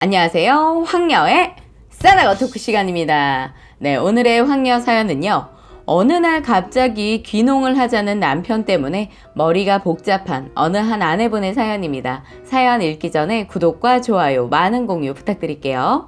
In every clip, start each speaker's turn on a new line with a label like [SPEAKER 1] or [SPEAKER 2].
[SPEAKER 1] 안녕하세요. 황녀의 싸다가 토크 시간입니다. 네, 오늘의 황녀 사연은요. 어느 날 갑자기 귀농을 하자는 남편 때문에 머리가 복잡한 어느 한 아내분의 사연입니다. 사연 읽기 전에 구독과 좋아요, 많은 공유 부탁드릴게요.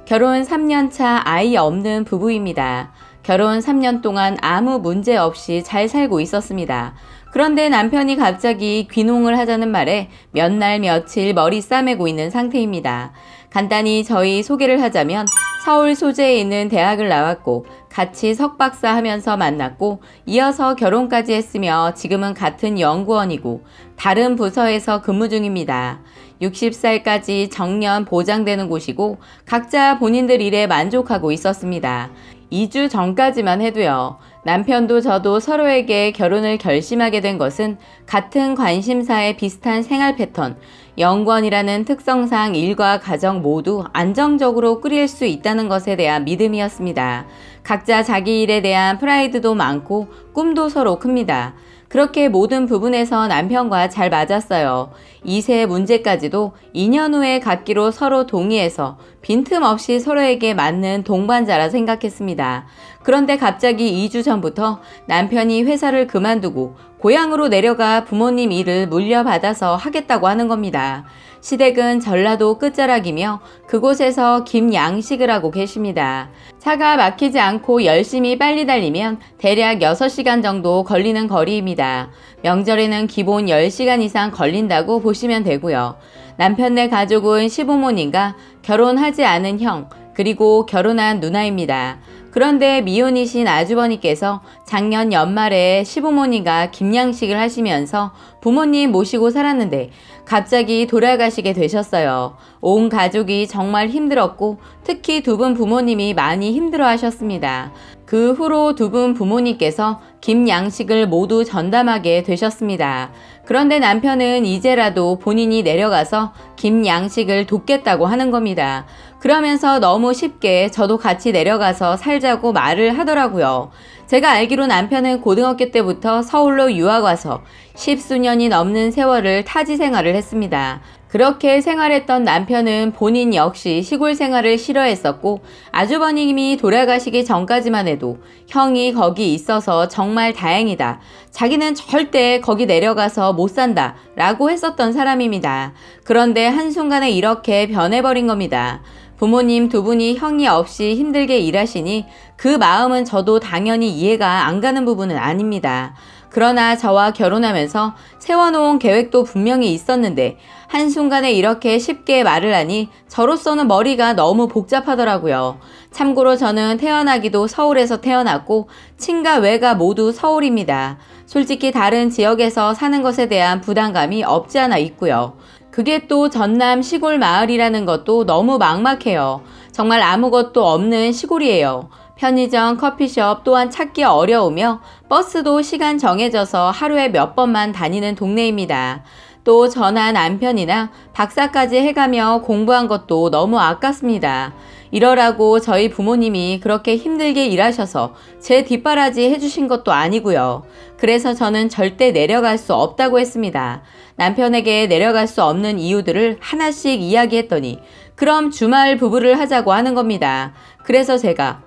[SPEAKER 1] 결혼 3년차 아이 없는 부부입니다. 결혼 3년 동안 아무 문제 없이 잘 살고 있었습니다. 그런데 남편이 갑자기 귀농을 하자는 말에 몇 날 며칠 머리 싸매고 있는 상태입니다. 간단히 저희 소개를 하자면 서울 소재에 있는 대학을 나왔고 같이 석박사 하면서 만났고 이어서 결혼까지 했으며 지금은 같은 연구원이고 다른 부서에서 근무 중입니다. 60살까지 정년 보장되는 곳이고 각자 본인들 일에 만족하고 있었습니다. 2주 전까지만 해도요. 남편도 저도 서로에게 결혼을 결심하게 된 것은 같은 관심사에 비슷한 생활 패턴, 연구원이라는 특성상 일과 가정 모두 안정적으로 꾸릴 수 있다는 것에 대한 믿음이었습니다. 각자 자기 일에 대한 프라이드도 많고 꿈도 서로 큽니다. 그렇게 모든 부분에서 남편과 잘 맞았어요. 2세 문제까지도 2년 후에 갖기로 서로 동의해서 빈틈없이 서로에게 맞는 동반자라 생각했습니다. 그런데 갑자기 2주 전부터 남편이 회사를 그만두고 고향으로 내려가 부모님 일을 물려받아서 하겠다고 하는 겁니다. 시댁은 전라도 끝자락이며 그곳에서 김양식을 하고 계십니다. 차가 막히지 않고 열심히 빨리 달리면 대략 6시간 정도 걸리는 거리입니다. 명절에는 기본 10시간 이상 걸린다고 보시면 되고요. 남편네 가족은 시부모님과 결혼하지 않은 형, 그리고 결혼한 누나입니다. 그런데 미혼이신 아주버니께서 작년 연말에 시부모님과 김양식을 하시면서 부모님 모시고 살았는데 갑자기 돌아가시게 되셨어요. 온 가족이 정말 힘들었고 특히 두 분 부모님이 많이 힘들어 하셨습니다. 그 후로 두 분 부모님께서 김양식을 모두 전담하게 되셨습니다. 그런데 남편은 이제라도 본인이 내려가서 김양식을 돕겠다고 하는 겁니다. 그러면서 너무 쉽게 저도 같이 내려가서 살자고 말을 하더라고요. 제가 알기로 남편은 고등학교 때부터 서울로 유학 와서 10수년이 넘는 세월을 타지 생활을 했습니다. 그렇게 생활했던 남편은 본인 역시 시골 생활을 싫어했었고 아주버님이 돌아가시기 전까지만 해도 형이 거기 있어서 정말 다행이다. 자기는 절대 거기 내려가서 못 산다 라고 했었던 사람입니다. 그런데 한순간에 이렇게 변해버린 겁니다. 부모님 두 분이 형이 없이 힘들게 일하시니 그 마음은 저도 당연히 이해가 안 가는 부분은 아닙니다. 그러나 저와 결혼하면서 세워놓은 계획도 분명히 있었는데 한순간에 이렇게 쉽게 말을 하니 저로서는 머리가 너무 복잡하더라고요. 참고로 저는 태어나기도 서울에서 태어났고 친가 외가 모두 서울입니다. 솔직히 다른 지역에서 사는 것에 대한 부담감이 없지 않아 있고요. 그게 또 전남 시골 마을이라는 것도 너무 막막해요. 정말 아무것도 없는 시골이에요. 편의점, 커피숍 또한 찾기 어려우며 버스도 시간 정해져서 하루에 몇 번만 다니는 동네입니다. 또 저나 남편이나 박사까지 해가며 공부한 것도 너무 아깝습니다. 이러라고 저희 부모님이 그렇게 힘들게 일하셔서 제 뒷바라지 해주신 것도 아니고요. 그래서 저는 절대 내려갈 수 없다고 했습니다. 남편에게 내려갈 수 없는 이유들을 하나씩 이야기했더니 그럼 주말 부부를 하자고 하는 겁니다. 그래서 제가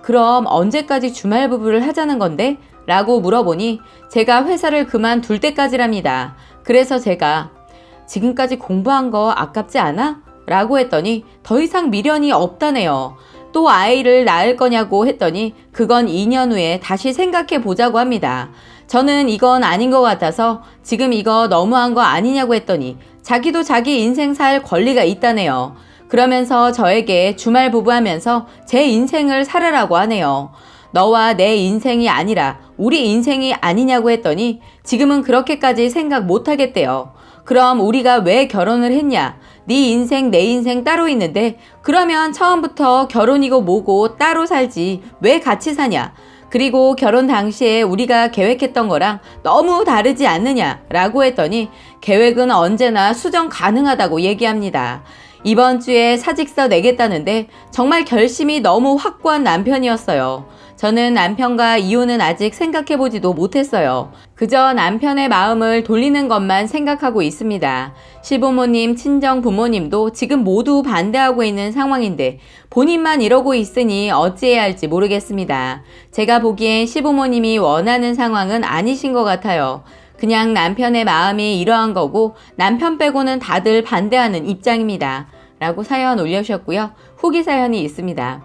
[SPEAKER 1] 그럼 언제까지 주말 부부를 하자는 건데? 라고 물어보니 제가 회사를 그만둘 때까지랍니다. 그래서 제가 지금까지 공부한 거 아깝지 않아? 라고 했더니 더 이상 미련이 없다네요. 또 아이를 낳을 거냐고 했더니 그건 2년 후에 다시 생각해 보자고 합니다. 저는 이건 아닌 것 같아서 지금 이거 너무한 거 아니냐고 했더니 자기도 자기 인생 살 권리가 있다네요. 그러면서 저에게 주말 부부하면서 제 인생을 살아라고 하네요. 너와 내 인생이 아니라 우리 인생이 아니냐고 했더니 지금은 그렇게까지 생각 못 하겠대요. 그럼 우리가 왜 결혼을 했냐? 네 인생 내 인생 따로 있는데 그러면 처음부터 결혼이고 뭐고 따로 살지 왜 같이 사냐? 그리고 결혼 당시에 우리가 계획했던 거랑 너무 다르지 않느냐? 라고 했더니 계획은 언제나 수정 가능하다고 얘기합니다. 이번 주에 사직서 내겠다는데 정말 결심이 너무 확고한 남편이었어요. 저는 남편과 이혼은 아직 생각해보지도 못했어요. 그저 남편의 마음을 돌리는 것만 생각하고 있습니다. 시부모님, 친정 부모님도 지금 모두 반대하고 있는 상황인데 본인만 이러고 있으니 어찌해야 할지 모르겠습니다. 제가 보기엔 시부모님이 원하는 상황은 아니신 것 같아요. 그냥 남편의 마음이 이러한 거고 남편 빼고는 다들 반대하는 입장입니다. 라고 사연 올려주셨고요. 후기 사연이 있습니다.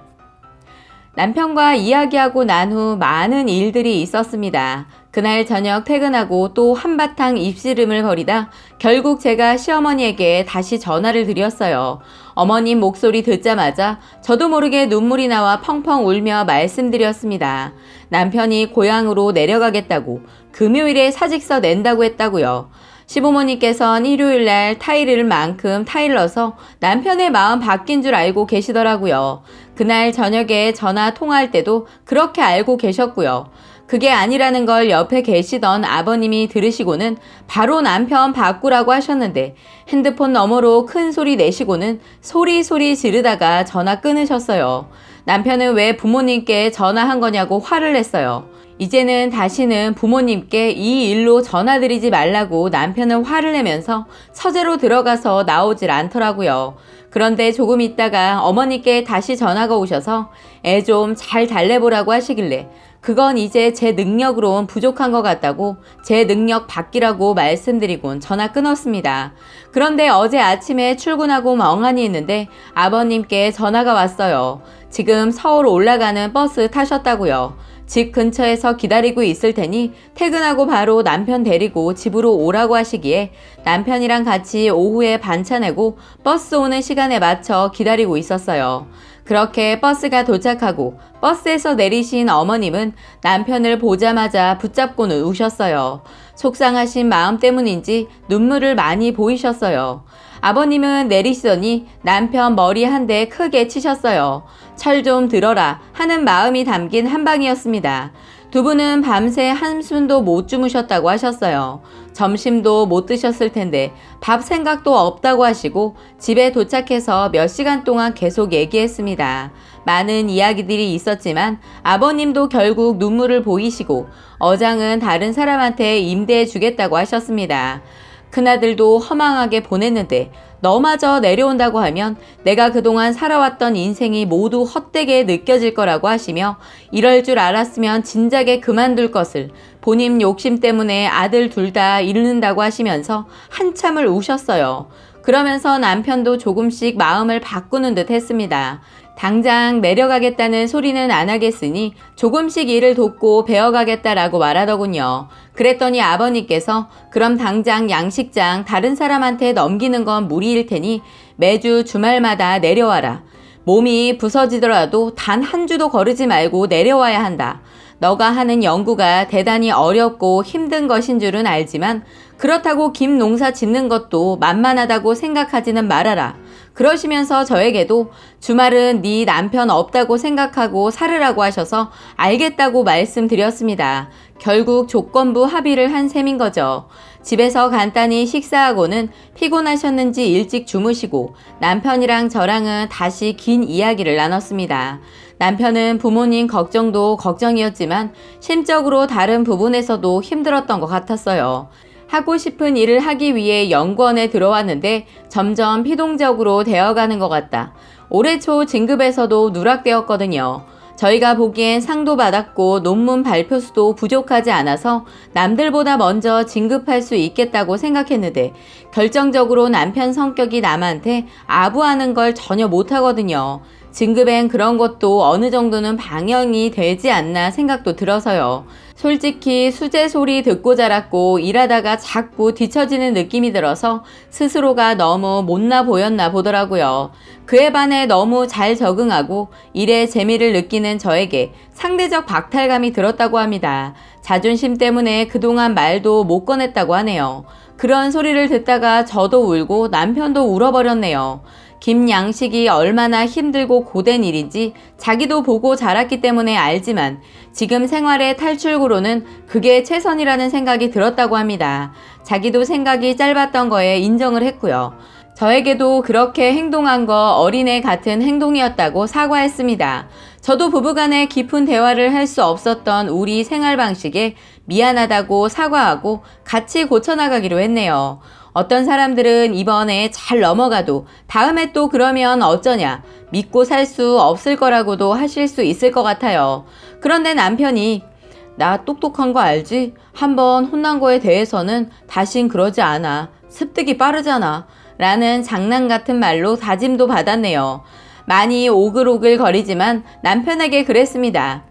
[SPEAKER 1] 남편과 이야기하고 난 후 많은 일들이 있었습니다. 그날 저녁 퇴근하고 또 한바탕 입씨름을 벌이다 결국 제가 시어머니에게 다시 전화를 드렸어요. 어머님 목소리 듣자마자 저도 모르게 눈물이 나와 펑펑 울며 말씀드렸습니다. 남편이 고향으로 내려가겠다고 금요일에 사직서 낸다고 했다고요. 시부모님께서는 일요일날 타일을 만큼 타일러서 남편의 마음 바뀐 줄 알고 계시더라고요. 그날 저녁에 전화 통화할 때도 그렇게 알고 계셨고요. 그게 아니라는 걸 옆에 계시던 아버님이 들으시고는 바로 남편 바꾸라고 하셨는데 핸드폰 너머로 큰 소리 내시고는 소리 지르다가 전화 끊으셨어요. 남편은 왜 부모님께 전화한 거냐고 화를 냈어요. 이제는 다시는 부모님께 이 일로 전화드리지 말라고 남편은 화를 내면서 서재로 들어가서 나오질 않더라고요. 그런데 조금 있다가 어머니께 다시 전화가 오셔서 애 좀 잘 달래보라고 하시길래 그건 이제 제 능력으론 부족한 것 같다고 제 능력 바뀌라고 말씀드리곤 전화 끊었습니다. 그런데 어제 아침에 출근하고 멍하니 있는데 아버님께 전화가 왔어요. 지금 서울 올라가는 버스 타셨다고요. 집 근처에서 기다리고 있을 테니 퇴근하고 바로 남편 데리고 집으로 오라고 하시기에 남편이랑 같이 오후에 반차 내고 버스 오는 시간에 맞춰 기다리고 있었어요. 그렇게 버스가 도착하고 버스에서 내리신 어머님은 남편을 보자마자 붙잡고는 우셨어요. 속상하신 마음 때문인지 눈물을 많이 보이셨어요. 아버님은 내리시더니 남편 머리 한 대 크게 치셨어요. 철 좀 들어라 하는 마음이 담긴 한 방이었습니다. 두 분은 밤새 한숨도 못 주무셨다고 하셨어요. 점심도 못 드셨을 텐데 밥 생각도 없다고 하시고 집에 도착해서 몇 시간 동안 계속 얘기했습니다. 많은 이야기들이 있었지만 아버님도 결국 눈물을 보이시고 어장은 다른 사람한테 임대해 주겠다고 하셨습니다. 큰아들도 허망하게 보냈는데 너마저 내려온다고 하면 내가 그동안 살아왔던 인생이 모두 헛되게 느껴질 거라고 하시며 이럴 줄 알았으면 진작에 그만둘 것을 본인 욕심 때문에 아들 둘 다 잃는다고 하시면서 한참을 우셨어요. 그러면서 남편도 조금씩 마음을 바꾸는 듯 했습니다. 당장 내려가겠다는 소리는 안 하겠으니 조금씩 일을 돕고 배워가겠다라고 말하더군요. 그랬더니 아버님께서 그럼 당장 양식장 다른 사람한테 넘기는 건 무리일 테니 매주 주말마다 내려와라. 몸이 부서지더라도 단 한 주도 거르지 말고 내려와야 한다. 너가 하는 연구가 대단히 어렵고 힘든 것인 줄은 알지만 그렇다고 김 농사 짓는 것도 만만하다고 생각하지는 말아라. 그러시면서 저에게도 주말은 네 남편 없다고 생각하고 살으라고 하셔서 알겠다고 말씀드렸습니다. 결국 조건부 합의를 한 셈인 거죠. 집에서 간단히 식사하고는 피곤하셨는지 일찍 주무시고 남편이랑 저랑은 다시 긴 이야기를 나눴습니다. 남편은 부모님 걱정도 걱정이었지만 심적으로 다른 부분에서도 힘들었던 것 같았어요. 하고 싶은 일을 하기 위해 연구원에 들어왔는데 점점 피동적으로 되어가는 것 같다. 올해 초 진급에서도 누락되었거든요. 저희가 보기엔 상도 받았고 논문 발표 수도 부족하지 않아서 남들보다 먼저 진급할 수 있겠다고 생각했는데 결정적으로 남편 성격이 남한테 아부하는 걸 전혀 못하거든요. 진급엔 그런 것도 어느 정도는 방영이 되지 않나 생각도 들어서요. 솔직히 수제 소리 듣고 자랐고 일하다가 자꾸 뒤처지는 느낌이 들어서 스스로가 너무 못나 보였나 보더라고요. 그에 반해 너무 잘 적응하고 일에 재미를 느끼는 저에게 상대적 박탈감이 들었다고 합니다. 자존심 때문에 그동안 말도 못 꺼냈다고 하네요. 그런 소리를 듣다가 저도 울고 남편도 울어버렸네요. 김양식이 얼마나 힘들고 고된 일인지 자기도 보고 자랐기 때문에 알지만 지금 생활의 탈출구로는 그게 최선이라는 생각이 들었다고 합니다. 자기도 생각이 짧았던 거에 인정을 했고요. 저에게도 그렇게 행동한 거 어린애 같은 행동이었다고 사과했습니다. 저도 부부간에 깊은 대화를 할 수 없었던 우리 생활 방식에 미안하다고 사과하고 같이 고쳐나가기로 했네요. 어떤 사람들은 이번에 잘 넘어가도 다음에 또 그러면 어쩌냐, 믿고 살 수 없을 거라고도 하실 수 있을 것 같아요. 그런데 남편이 나 똑똑한 거 알지? 한번 혼난 거에 대해서는 다신 그러지 않아. 습득이 빠르잖아. 라는 장난 같은 말로 다짐도 받았네요. 많이 오글오글 거리지만 남편에게 그랬습니다.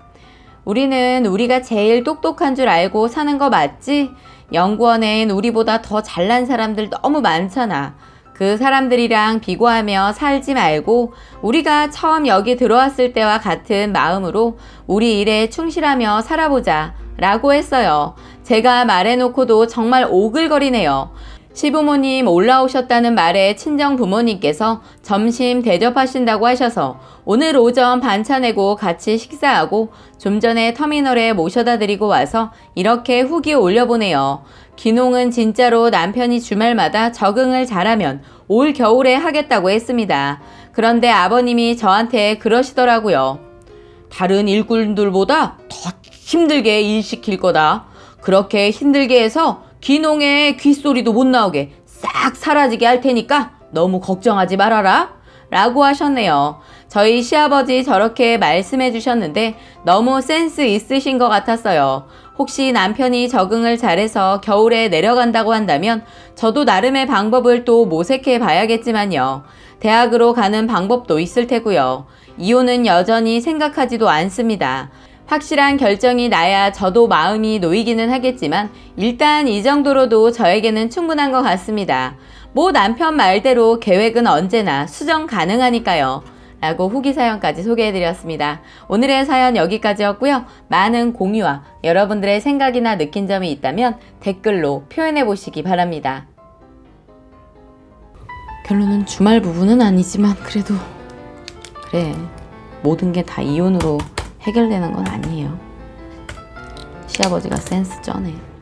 [SPEAKER 1] 우리는 우리가 제일 똑똑한 줄 알고 사는 거 맞지? 연구원엔 우리보다 더 잘난 사람들 너무 많잖아. 그 사람들이랑 비교하며 살지 말고 우리가 처음 여기 들어왔을 때와 같은 마음으로 우리 일에 충실하며 살아보자 라고 했어요. 제가 말해놓고도 정말 오글거리네요. 시부모님 올라오셨다는 말에 친정 부모님께서 점심 대접하신다고 하셔서 오늘 오전 반차 내고 같이 식사하고 좀 전에 터미널에 모셔다 드리고 와서 이렇게 후기 올려보네요. 귀농은 진짜로 남편이 주말마다 적응을 잘하면 올 겨울에 하겠다고 했습니다. 그런데 아버님이 저한테 그러시더라고요. 다른 일꾼들보다 더 힘들게 일 시킬 거다. 그렇게 힘들게 해서 귀농에 귓소리도 못 나오게 싹 사라지게 할 테니까 너무 걱정하지 말아라 라고 하셨네요. 저희 시아버지 저렇게 말씀해 주셨는데 너무 센스 있으신 것 같았어요. 혹시 남편이 적응을 잘해서 겨울에 내려간다고 한다면 저도 나름의 방법을 또 모색해 봐야겠지만요. 대학으로 가는 방법도 있을 테고요. 이혼은 여전히 생각하지도 않습니다. 확실한 결정이 나야 저도 마음이 놓이기는 하겠지만 일단 이 정도로도 저에게는 충분한 것 같습니다. 뭐 남편 말대로 계획은 언제나 수정 가능하니까요. 라고 후기 사연까지 소개해드렸습니다. 오늘의 사연 여기까지였고요. 많은 공유와 여러분들의 생각이나 느낀 점이 있다면 댓글로 표현해보시기 바랍니다. 결론은 주말 부부는 아니지만 그래도 그래, 모든 게 다 이혼으로 해결되는 건 아니에요. 시아버지가 센스 쩌네.